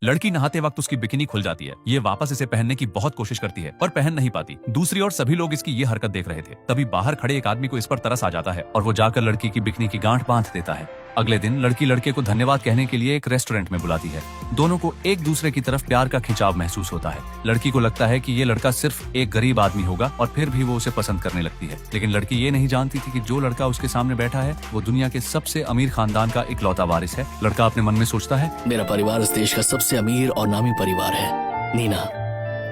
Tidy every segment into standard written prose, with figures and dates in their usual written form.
लड़की नहाते वक्त उसकी बिकिनी खुल जाती है। ये वापस इसे पहनने की बहुत कोशिश करती है पर पहन नहीं पाती। दूसरी ओर सभी लोग इसकी ये हरकत देख रहे थे। तभी बाहर खड़े एक आदमी को इस पर तरस आ जाता है और वो जाकर लड़की की बिकिनी की गांठ बांध देता है। अगले दिन लड़की लड़के को धन्यवाद कहने के लिए एक रेस्टोरेंट में बुलाती है। दोनों को एक दूसरे की तरफ प्यार का खिंचाव महसूस होता है। लड़की को लगता है कि ये लड़का सिर्फ एक गरीब आदमी होगा और फिर भी वो उसे पसंद करने लगती है। लेकिन लड़की ये नहीं जानती थी कि जो लड़का उसके सामने बैठा है वो दुनिया के सबसे अमीर खानदान का इकलौता वारिस है। लड़का अपने मन में सोचता है, मेरा परिवार इस देश का सबसे अमीर और नामी परिवार है। नीना,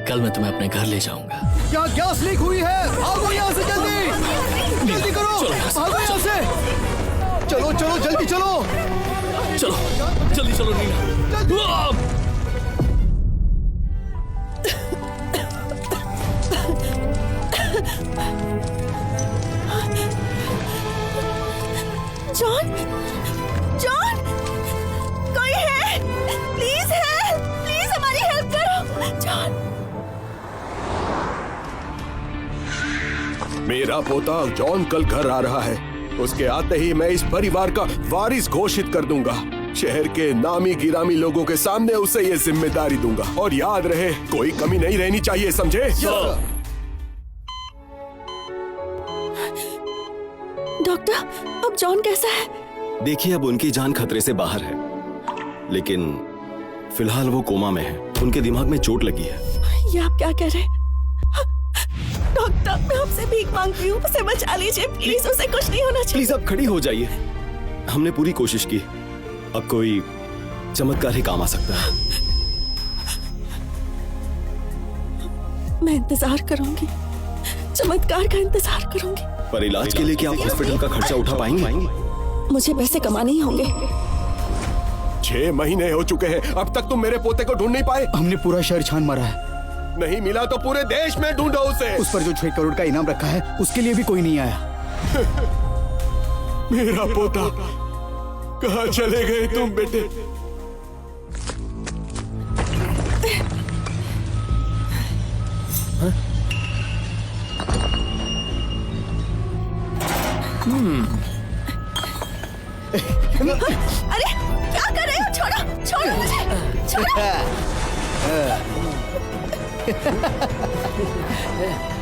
कल मैं तुम्हें अपने घर ले जाऊंगा। क्या गैस लीक हुई है? भागो यहाँ से जल्दी, जल्दी करो, भागो यहाँ से। चलो चलो जल्दी चलो, चलो जल्दी चलो नीना। जॉन, जॉन, कोई है? प्लीज हेल्प, प्लीज हमारी हेल्प करो। जॉन, मेरा पोता जॉन कल घर आ रहा है। उसके आते ही मैं इस परिवार का वारिस घोषित कर दूंगा। शहर के नामी गिरामी लोगों के सामने उसे ये जिम्मेदारी दूंगा। और याद रहे, कोई कमी नहीं रहनी चाहिए, समझे? डॉक्टर, अब जॉन कैसा है? देखिए, अब उनकी जान खतरे से बाहर है, लेकिन फिलहाल वो कोमा में है। उनके दिमाग में चोट लगी है। ये आप क्या कह रहे हैं? डॉक्टर, मैं आपसे भीख मांगती हूँ, उसे बचा लीजिए प्लीज, उसे कुछ नहीं होना चाहिए। प्लीज आप खड़ी हो जाइए। हमने पूरी कोशिश की, अब कोई चमत्कार ही काम आ सकता है। मैं इंतजार करूंगी, चमत्कार का इंतजार करूंगी। पर इलाज के लिए क्या आप हॉस्पिटल का खर्चा उठा पाएंगे? मुझे पैसे कमाने ही होंगे। 6 महीने हो चुके हैं, अब तक तुम मेरे पोते को ढूंढ नहीं पाए। हमने पूरा शहर छान मारा है। नहीं मिला तो पूरे देश में ढूंढो उसे। उस पर जो 6 करोड़ का इनाम रखा है उसके लिए भी कोई नहीं आया। मेरा पोता, कहाँ चले गए तुम बेटे? अरे क्या कर रहे हो? छोड़ो, छोड़ो मुझे, छोड़ो।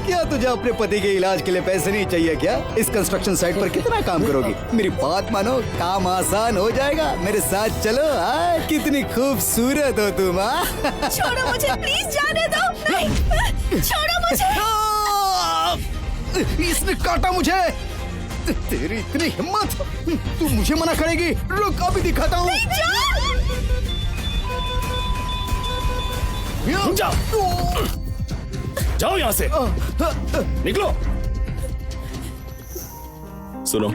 क्या तुझे अपने पति के इलाज के लिए पैसे नहीं चाहिए क्या? इस कंस्ट्रक्शन साइट पर कितना काम करोगी? मेरी बात मानो, काम आसान हो जाएगा। मेरे साथ चलो। कितनी खूबसूरत हो तुम। छोड़ो मुझे प्लीज, जाने दो। नहीं, छोड़ो मुझे। इसने काटा मुझे। तेरी इतनी हिम्मत, तू मुझे मना करेगी? रुक, अभी दिखाता हूँ। जाओ यहाँ से, निकलो। सुनो,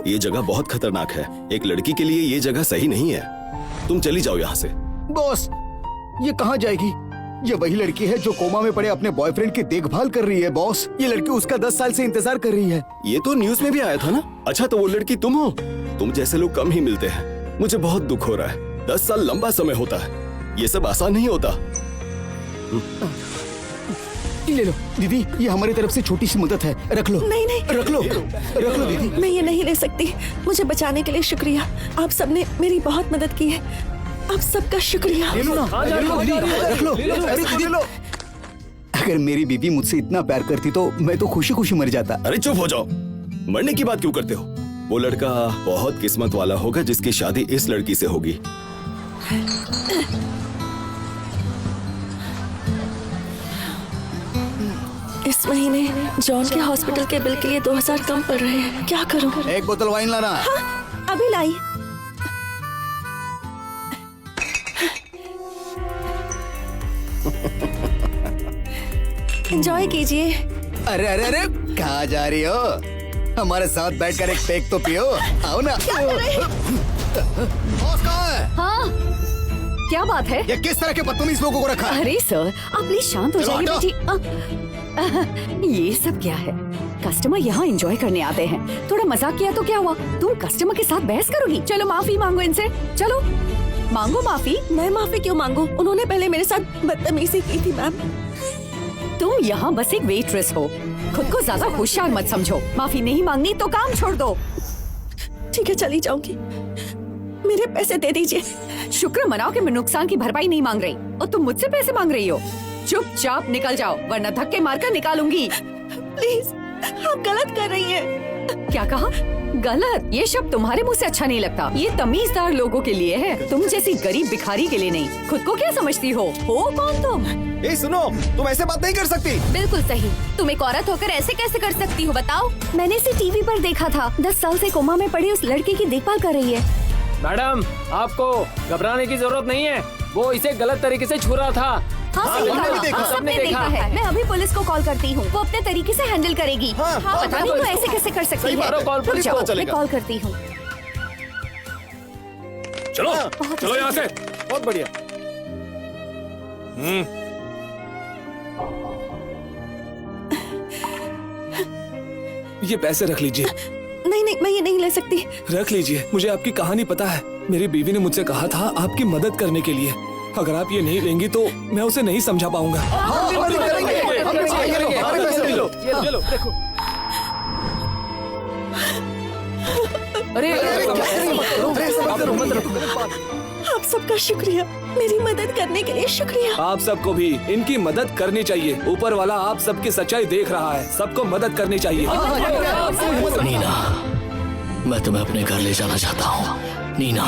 ये जगह बहुत खतरनाक है। एक लड़की के लिए ये जगह सही नहीं है। तुम चली जाओ यहाँ से। बॉस, ये कहाँ जाएगी? ये वही लड़की है जो कोमा में पड़े अपने बॉयफ्रेंड की देखभाल कर रही है। बॉस, ये लड़की उसका 10 साल से इंतजार कर रही है। ये तो न्यूज में भी आया था ना। अच्छा, तो वो लड़की तुम हो? तुम जैसे लोग कम ही मिलते हैं। मुझे बहुत दुख हो रहा है। 10 साल लंबा समय होता है, ये सब आसान नहीं होता। ले लो दीदी, ये हमारी तरफ से छोटी सी मदद है। रख लो। नहीं नहीं, रख लो, रख लो दीदी। मैं ये नहीं ले सकती। मुझे बचाने के लिए शुक्रिया। आप सबने मेरी बहुत मदद की है। आप सबका शुक्रिया। ले लो ना, ले लो दीदी, रख लो। अरे दीदी, अगर मेरी बीवी मुझसे इतना प्यार करती तो मैं तो खुशी खुशी मर जाता। अरे चुप हो जाओ, मरने की बात क्यों करते हो? वो लड़का बहुत किस्मत वाला होगा जिसकी शादी इस लड़की से होगी। इस महीने जॉन के हॉस्पिटल के बिल के लिए 2000 कम पड़ रहे हैं। क्या करूं? एक बोतल वाइन लाना। हाँ, अभी लाई। एंजॉय कीजिए। अरे अरे अरे, कहाँ जा रही हो? हमारे साथ बैठकर एक पेक तो पियो। आओ ना। क्या कर रहे हैं? बॉस कहाँ है? हाँ, क्या बात है? ये किस तरह के बदतमीज लोगों को रखा है? अरे सर, आप प्लीज शांत हो जाइए बेटी। ये सब क्या है? कस्टमर यहाँ एंजॉय करने आते हैं, थोड़ा मजाक किया तो क्या हुआ? तुम कस्टमर के साथ बहस करोगी? चलो माफी मांगो इनसे, चलो मांगो माफी। मैं माफी क्यों मांगू? उन्होंने पहले मेरे साथ बदतमीजी की थी मैम। तुम यहाँ बस एक वेट्रेस हो, खुद को ज्यादा होशियार मत समझो। माफी नहीं मांगनी तो काम छोड़ दो। ठीक है, चली जाऊंगी। मेरे पैसे दे दीजिए। शुक्र मनाओ कि मैं नुकसान की भरपाई नहीं मांग रही और तुम मुझसे पैसे मांग रही हो। चुपचाप निकल जाओ वरना धक्के मारकर निकालूंगी। प्लीज, आप गलत कर रही हैं। क्या कहा? गलत? ये शब्द तुम्हारे मुंह से अच्छा नहीं लगता। ये तमीजदार लोगों के लिए है, तुम जैसी गरीब भिखारी के लिए नहीं। खुद को क्या समझती हो कौन तुम? ए सुनो, तुम ऐसे बात नहीं कर सकती। बिल्कुल सही। तुम एक औरत होकर ऐसे कैसे कर सकती हो बताओ? मैंने इसे टीवी पर देखा था। 10 साल से कोमा में पड़ी उस लड़के की देखभाल कर रही है। मैडम, आपको घबराने की जरूरत नहीं है। वो इसे गलत तरीके से छू रहा था। हाँ, सही हमने भी कहा। देखा। हम सबने देखा है। मैं अभी पुलिस को कॉल करती हूँ, वो अपने तरीके से हैंडल करेगी। हाँ, पता नहीं वो ऐसे कैसे कर सकती है। मारो कॉल रुक पुलिस जाओ, को। मैं चलेगा। कॉल करती हूँ। चलो चलो यहाँ से। बहुत बढ़िया। ये पैसे रख लीजिए। नहीं नहीं, मैं ये नहीं ले सकती। रख लीजिए, मुझे आपकी कहानी पता है। मेरी बीवी ने मुझसे कहा था आपकी मदद करने के लिए। अगर आप ये नहीं लेंगी तो मैं उसे नहीं समझा पाऊंगा। हम भी मदद करेंगे, हम भी मदद करेंगे। हमारे पैसे ले लो। ये लो देखो। अरे आप सबका शुक्रिया, मेरी मदद करने के लिए शुक्रिया। आप सबको भी इनकी मदद करनी चाहिए। ऊपर वाला आप सबकी सच्चाई देख रहा है। सबको मदद करनी चाहिए। नीना, मैं तुम्हें अपने घर ले जाना चाहता हूँ। नीना,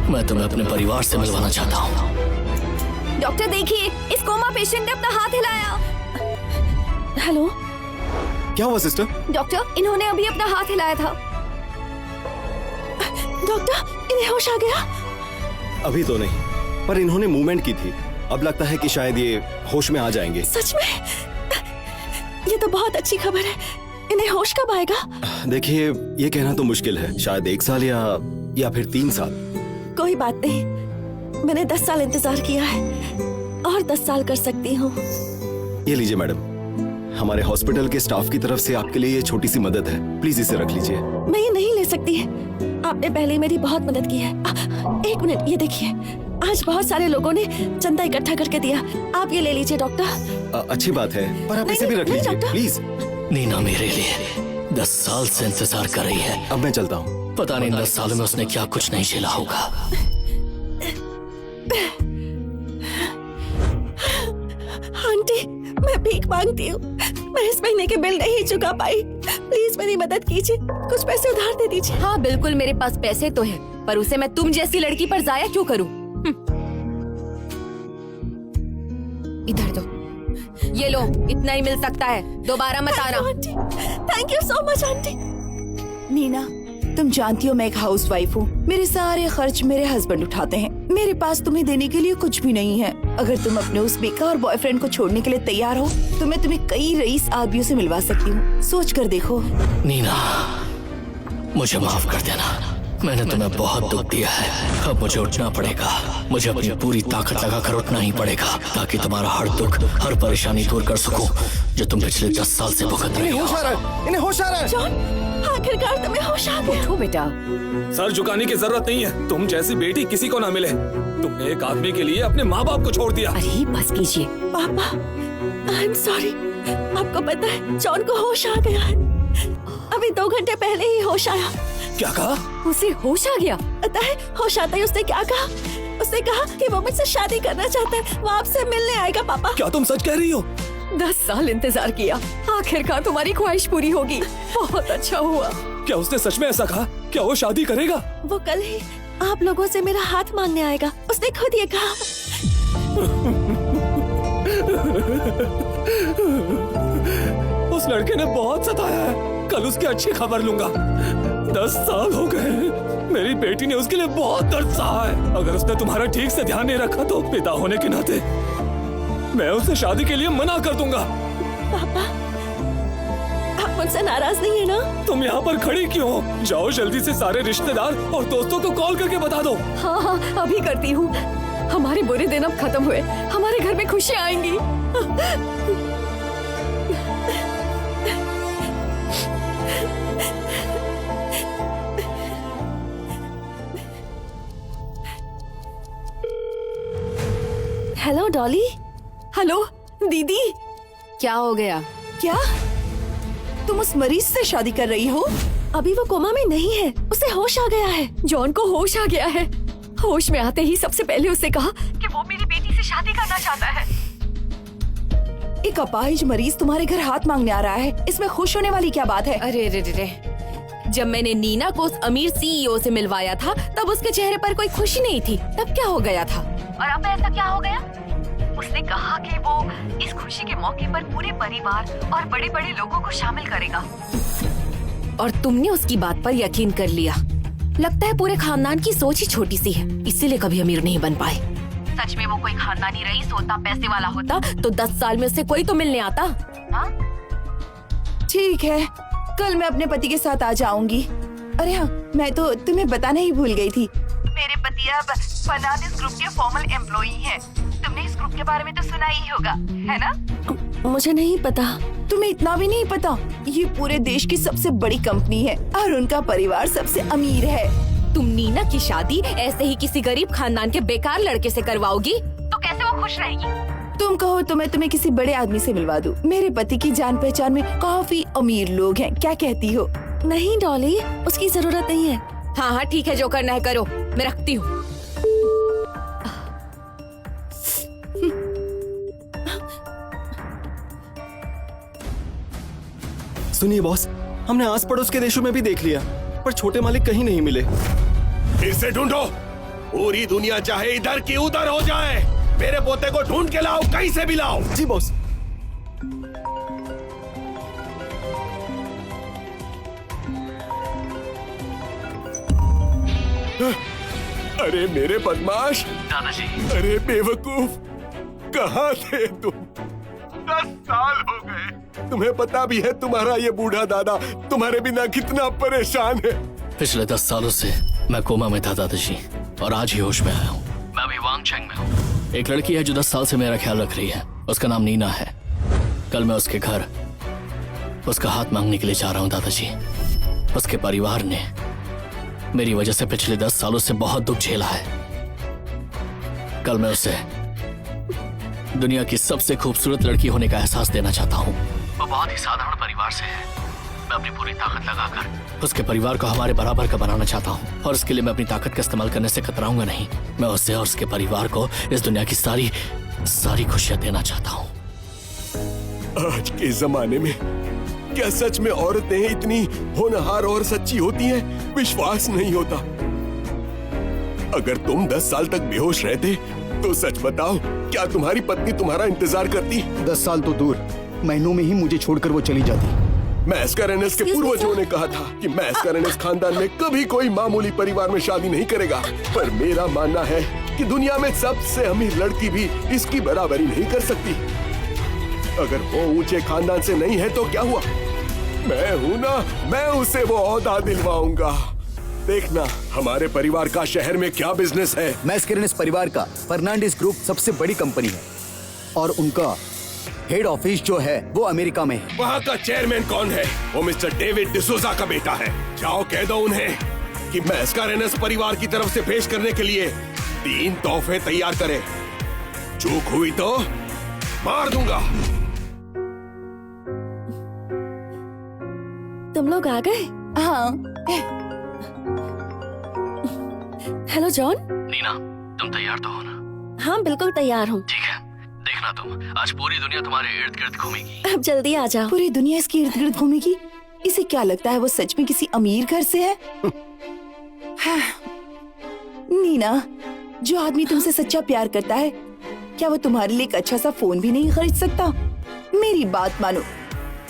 मैं तुम्हें अपने परिवार से मिलवाना चाहता हूँ। डॉक्टर देखिए, इस कोमा पेशेंट ने अपना हाथ हिलाया। हेलो क्या हुआ सिस्टर? डॉक्टर, इन्होंने अभी अपना हाथ हिलाया था। डॉक्टर, इन्हें होश आ गया? अभी तो नहीं, पर इन्होंने मूवमेंट की थी। अब लगता है कि शायद ये होश में आ जाएंगे। सच में? ये तो बहुत अच्छी खबर है। इन्हें होश कब आएगा? देखिए, ये कहना तो मुश्किल है। शायद 1 साल या फिर 3 साल। कोई बात नहीं, मैंने 10 साल इंतजार किया है और 10 साल कर सकती हूँ। ये लीजिए मैडम, हमारे हॉस्पिटल के स्टाफ की तरफ से आपके लिए ये छोटी सी मदद है। प्लीज इसे रख लीजिए। मैं ये नहीं ले सकती। आपने पहले मेरी बहुत मदद की है। 1 मिनट, ये देखिए, आज बहुत सारे लोगों ने चंदा इकट्ठा करके दिया। आप ये ले लीजिए डॉक्टर। अच्छी बात है, पर आप नहीं, इसे भी रख नहीं, लीजिए डॉक्टर। प्लीज। नीना मेरे लिए 10 साल से इंतजार कर रही है। अब मैं चलता हूँ। पता नहीं 10 सालों में उसने क्या कुछ नहीं झेला होगा। आंटी, मैं भीख मांगती हूँ। मैं इस महीने के बिल नहीं चुका पाई। प्लीज मेरी मदद कीजिए, कुछ पैसे उधार दे दीजिए। हाँ बिल्कुल, मेरे पास पैसे तो है, पर उसे मैं तुम जैसी लड़की पर जाया क्यों करूँ? इधर दो, ये लो, इतना ही मिल सकता है। दोबारा मत आना। Aunty, thank you so much aunty. Neena, तुम जानती हो मैं एक हाउसवाइफ हूँ। मेरे सारे खर्च मेरे हस्बैंड उठाते हैं। मेरे पास तुम्हें देने के लिए कुछ भी नहीं है। अगर तुम अपने उस बेकार बॉयफ्रेंड को छोड़ने के लिए तैयार हो तो मैं तुम्हें कई रईस आदमियों से मिलवा सकती हूँ। सोच कर देखो। नीना, मुझे माफ कर देना। मैंने तुम्हें बहुत दुख दिया है। अब मुझे उठना पड़ेगा। मुझे अपनी पूरी ताकत लगाकर उठना ही पड़ेगा ताकि तुम्हारा हर दुख, हर परेशानी दूर कर सकूं जो तुम पिछले 10 साल से भुगत रही हो। इन्हें होश आ रहा है। जॉन, आखिरकार तुम्हें होश आ गया। उठो बेटा। सर झुकाने की जरूरत नहीं है। तुम जैसी बेटी किसी को ना मिले। तुमने एक आदमी के लिए अपने माँ बाप को छोड़ दिया। अरे बस कीजिए। पापा, आई एम सॉरी। आपको पता है, जॉन को होश आ गया है। अभी 2 घंटे पहले ही होश आया। क्या कहा? उसे होश आ गया? पता है, होश आता ही उसने क्या कहा? उसने कहा कि वो मुझसे शादी करना चाहता है, वो आपसे मिलने आएगा। पापा, क्या तुम सच कह रही हो? 10 साल इंतजार किया, आखिरकार तुम्हारी ख्वाहिश पूरी होगी। बहुत अच्छा हुआ। क्या उसने सच में ऐसा कहा? क्या वो शादी करेगा? वो कल ही आप लोगों से मेरा हाथ मांगने आएगा। उसने खुद ये कहा। उस लड़के ने बहुत सताया है। कल उसकी अच्छी खबर लूंगा। 10 साल हो गए, मेरी बेटी ने उसके लिए बहुत दर्द सहा है। अगर उसने तुम्हारा ठीक से ध्यान नहीं रखा तो पिता होने के नाते मैं उससे शादी के लिए मना कर दूंगा। पापा, आप मुझसे नाराज नहीं है ना? तुम यहाँ पर खड़ी क्यों हो? जाओ जल्दी से सारे रिश्तेदार और दोस्तों को कॉल करके बता दो। हाँ हाँ, अभी करती हूँ। हमारे बुरे दिन अब खत्म हुए, हमारे घर में खुशियाँ आएंगी। हेलो डॉली। हेलो दीदी। क्या हो गया? क्या तुम उस मरीज से शादी कर रही हो? अभी वो कोमा में नहीं है, उसे होश आ गया है। जॉन को होश आ गया है। होश में आते ही सबसे पहले उससे कहा कि वो मेरी बेटी से शादी करना चाहता है। एक अपाहिज मरीज तुम्हारे घर हाथ मांगने आ रहा है, इसमें खुश होने वाली क्या बात है? अरे रे रे रे, जब मैंने नीना को उस अमीर सीईओ से मिलवाया था तब उसके चेहरे पर कोई खुशी नहीं थी। तब क्या हो गया था? और अब ऐसा क्या हो गया? उसने कहा कि वो इस खुशी के मौके पर पूरे परिवार और बड़े बड़े लोगों को शामिल करेगा। और तुमने उसकी बात पर यकीन कर लिया। लगता है पूरे खानदान की सोच ही छोटी सी है, इसीलिए कभी अमीर नहीं बन पाए। सच में वो कोई खानदानी रईस होता, पैसे वाला होता तो 10 साल में उससे कोई तो मिलने आता। हाँ? ठीक है, कल मैं अपने पति के साथ आ जाऊंगी। अरे हाँ, मैं तो तुम्हें बताना ही भूल गई थी। मेरे पति अब फर्नांडिस ग्रुप के फॉर्मल एम्प्लॉई हैं। तुमने इस ग्रुप के बारे में तो सुना ही होगा, है ना? मुझे नहीं पता। तुम्हें इतना भी नहीं पता? ये पूरे देश की सबसे बड़ी कंपनी है और उनका परिवार सबसे अमीर है। तुम नीना की शादी ऐसे ही किसी गरीब खानदान के बेकार लड़के से करवाओगी तो कैसे वो खुश रहेगी? तुम कहो तो मैं तुम्हें किसी बड़े आदमी से मिलवा दूं। मेरे पति की जान पहचान में काफी अमीर लोग हैं, क्या कहती हो? नहीं डॉली, उसकी जरूरत नहीं है। हाँ हाँ ठीक है, जो करना है करो, मैं रखती हूँ। सुनिए बॉस, हमने आस पड़ोस के देशों में भी देख लिया, पर छोटे मालिक कहीं नहीं मिले। फिर से ढूंढो, पूरी दुनिया चाहे इधर की उधर हो जाए, मेरे पोते को ढूंढ के लाओ, कहीं से भी लाओ। जी बॉस। अरे मेरे बदमाश दादाजी, अरे बेवकूफ, कहाँ थे तुम? 10 साल हो गए। तुम्हें पता भी है तुम्हारा ये बूढ़ा दादा तुम्हारे बिना कितना परेशान है। पिछले 10 सालों से मैं कोमा में था दादाजी, और आज ही होश में आया हूँ। मैं अभी वांगचेंग में हूँ। एक लड़की है जो 10 साल से मेरा ख्याल रख रही है, उसका नाम नीना है। कल मैं उसके घर उसका हाथ मांगने के लिए जा रहा हूँ दादाजी। उसके परिवार ने मेरी वजह से पिछले 10 सालों से बहुत दुख झेला है। कल मैं उसे दुनिया की सबसे खूबसूरत लड़की होने का एहसास देना चाहता हूँ। वो बहुत ही साधारण परिवार से है। मैं अपनी पूरी ताकत लगाकर उसके परिवार को हमारे बराबर का बनाना चाहता हूँ, और इसके लिए मैं अपनी ताकत का इस्तेमाल करने से कतराऊंगा नहीं। मैं उसे और उसके परिवार को इस दुनिया की सारी खुशियाँ देना चाहता हूँ। आज के जमाने में क्या सच में औरतें इतनी होनहार और सच्ची होती हैं? विश्वास नहीं होता। अगर तुम 10 साल तक बेहोश रहते तो सच बताओ, क्या तुम्हारी पत्नी तुम्हारा इंतजार करती? 10 साल तो दूर, महीनों में ही मुझे छोड़कर वो चली जाती। मैस्कारेनेस के पूर्वजों ने कहा था कि मैस्कारेनेस खानदान में कभी कोई मामूली परिवार में शादी नहीं करेगा, पर मेरा मानना है कि दुनिया में सबसे अमीर लड़की भी इसकी बराबरी नहीं कर सकती। अगर वो ऊंचे खानदान से नहीं है तो क्या हुआ? मैं हूं ना, मैं उसे वो ओहदा दिलवाऊंगा। देखना हमारे परिवार का शहर में क्या बिजनेस है। मैस्कारेनेस परिवार का फर्नांडिस ग्रुप सबसे बड़ी कंपनी है, और उनका हेड ऑफिस जो है वो अमेरिका में है। वहाँ का चेयरमैन कौन है? वो मिस्टर डेविड डिसोजा का बेटा है। जाओ कह दो उन्हें कि मैस्कारेनेस परिवार की तरफ से पेश करने के लिए 3 तोहफे तैयार करें। चूक हुई तो मार दूंगा। तुम लोग आ गए? हाँ। Hello John. नीना, तुम तैयार तो हो ना? हाँ बिल्कुल तैयार हूँ। ठीक है, देखना तुम, आज पूरी दुनिया तुम्हारे इर्द गिर्द घूमेगी। अब जल्दी आ जाओ। पूरी दुनिया इसके इर्द गिर्द घूमेगी? इसे क्या लगता है वो सच में किसी अमीर घर से है? हाँ। नीना, जो आदमी तुमसे सच्चा प्यार करता है, क्या वो तुम्हारे लिए एक अच्छा सा फोन भी नहीं खरीद सकता? मेरी बात मानो,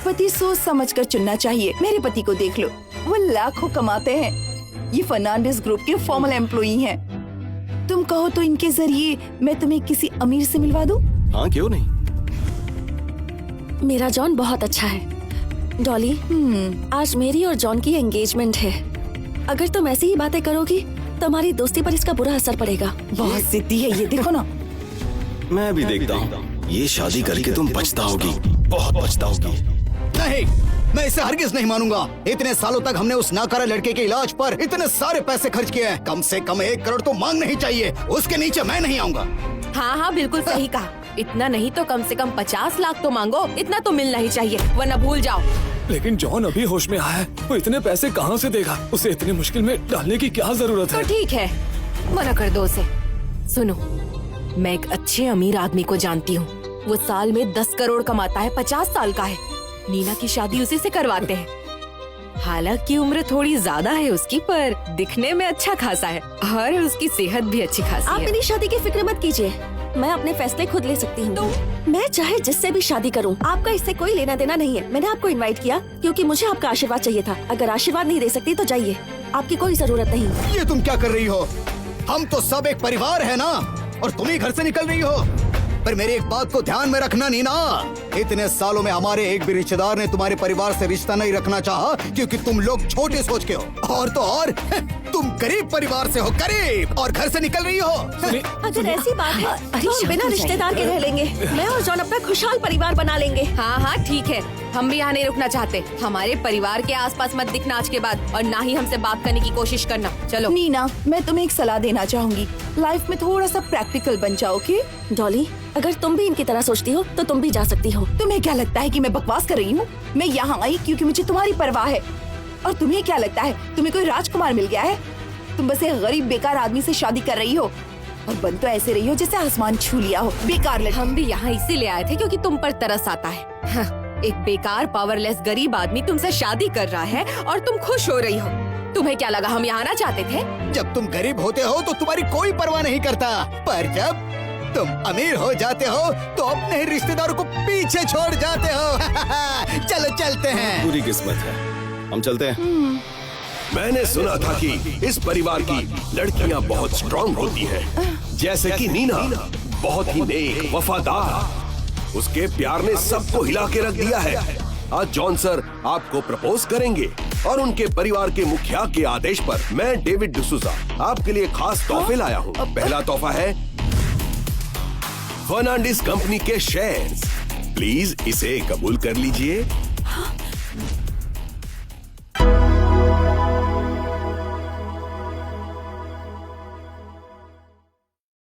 पति सोच समझ कर चुनना चाहिए। मेरे पति को देख लो, वो लाखों कमाते हैं। ये फर्नांडिस ग्रुप के फॉर्मल एम्प्लॉई हैं। तुम कहो तो इनके जरिए मैं तुम्हें किसी अमीर से मिलवा दूं? हाँ क्यों नहीं। मेरा जॉन बहुत अच्छा है। डॉली, आज मेरी और जॉन की एंगेजमेंट है। अगर तुम ऐसी ही बातें करोगी तो हमारी दोस्ती पर इसका बुरा असर पड़ेगा। बहुत जिद्दी है ये, देखो ना। मैं भी देखता हूँ, ये शादी करके तुम पछताओगी, बहुत पछताओगी। नहीं, मैं इसे हरगिज नहीं मानूंगा। इतने सालों तक हमने उस नाकारा लड़के के इलाज पर इतने सारे पैसे खर्च किए हैं। कम से कम 1 करोड़ तो मांग नहीं चाहिए। उसके नीचे मैं नहीं आऊंगा। हाँ हाँ बिल्कुल सही कहा। इतना नहीं तो कम से कम 50 लाख तो मांगो। इतना तो मिलना ही चाहिए, वरना भूल जाओ। लेकिन जॉन अभी होश में आया है, वो इतने पैसे कहाँ से देगा? उसे इतनी मुश्किल में डालने की क्या जरूरत है? तो ठीक है, मना कर दो उसे। सुनो, मैं एक अच्छे अमीर आदमी को जानती हूँ। वो साल में 10 करोड़ कमाता है, 50 साल का है। नीना की शादी उसी से करवाते हैं। हालांकि उम्र थोड़ी ज्यादा है उसकी, पर दिखने में अच्छा खासा है और उसकी सेहत भी अच्छी खासी आप है। मेरी शादी की फिक्र मत कीजिए, मैं अपने फैसले खुद ले सकती हूँ। मैं चाहे जिससे भी शादी करूँ, आपका इससे कोई लेना देना नहीं है। मैंने आपको इनवाइट किया क्योंकि मुझे आपका आशीर्वाद चाहिए था। अगर आशीर्वाद नहीं दे सकती तो जाइए, आपकी कोई जरूरत नहीं। ये तुम क्या कर रही हो? हम तो सब एक परिवार है ना, और तुम ही घर से निकल रही हो। पर मेरी एक बात को ध्यान में रखना नीना, इतने सालों में हमारे एक भी रिश्तेदार ने तुम्हारे परिवार से रिश्ता नहीं रखना चाहा, क्योंकि तुम लोग छोटे सोच के हो। और तो और तुम गरीब परिवार से हो, गरीब, और घर से निकल रही हो। अगर ऐसी बात है अरे तो हम शांत बिना हो रिश्तेदार के रह लेंगे। मैं और जॉन अपना खुशहाल परिवार बना लेंगे। हाँ हाँ ठीक है, हम भी यहाँ नहीं रुकना चाहते। हमारे परिवार के आसपास मत दिखना आज के बाद, और ना ही हमसे बात करने की कोशिश करना। चलो। नीना, मैं तुम्हें एक सलाह देना चाहूंगी। लाइफ में थोड़ा सा प्रैक्टिकल बन जाओ, ओके? डॉली, अगर तुम भी इनकी तरह सोचती हो तो तुम भी जा सकती हो। तुम्हें क्या लगता है कि मैं बकवास कर रही हूँ? मैं यहाँ आई क्योंकि मुझे तुम्हारी परवाह है। और तुम्हें क्या लगता है तुम्हें कोई राजकुमार मिल गया है? तुम बस एक गरीब बेकार आदमी से शादी कर रही हो, और बन तो ऐसे रही हो जैसे आसमान छू लिया हो। बेकार लड़की। हम भी यहाँ इसीलिए आए थे क्योंकि तुम पर तरस आता है। हाँ, एक बेकार पावरलेस गरीब आदमी तुमसे शादी कर रहा है और तुम खुश हो रही हो। तुम्हें क्या लगा हम यहाँ आना चाहते थे? जब तुम गरीब होते हो तो तुम्हारी कोई परवाह नहीं करता, पर जब तुम अमीर हो जाते हो तो अपने ही रिश्तेदारों को पीछे छोड़ जाते हो। चलो चलते हैं। पूरी किस्मत है, हम चलते हैं। मैंने सुना था कि इस परिवार की लड़कियां बहुत स्ट्रांग होती हैं, जैसे कि नीना, बहुत ही नेक, वफादार। उसके प्यार ने सबको हिला के रख दिया है। आज जॉन सर आपको प्रपोज करेंगे, और उनके परिवार के मुखिया के आदेश पर मैं डेविड डिसूजा आपके लिए खास तोहफे लाया हूँ। पहला तोहफा है फर्नांडिस कंपनी के शेयर्स। प्लीज इसे कबूल कर लीजिए।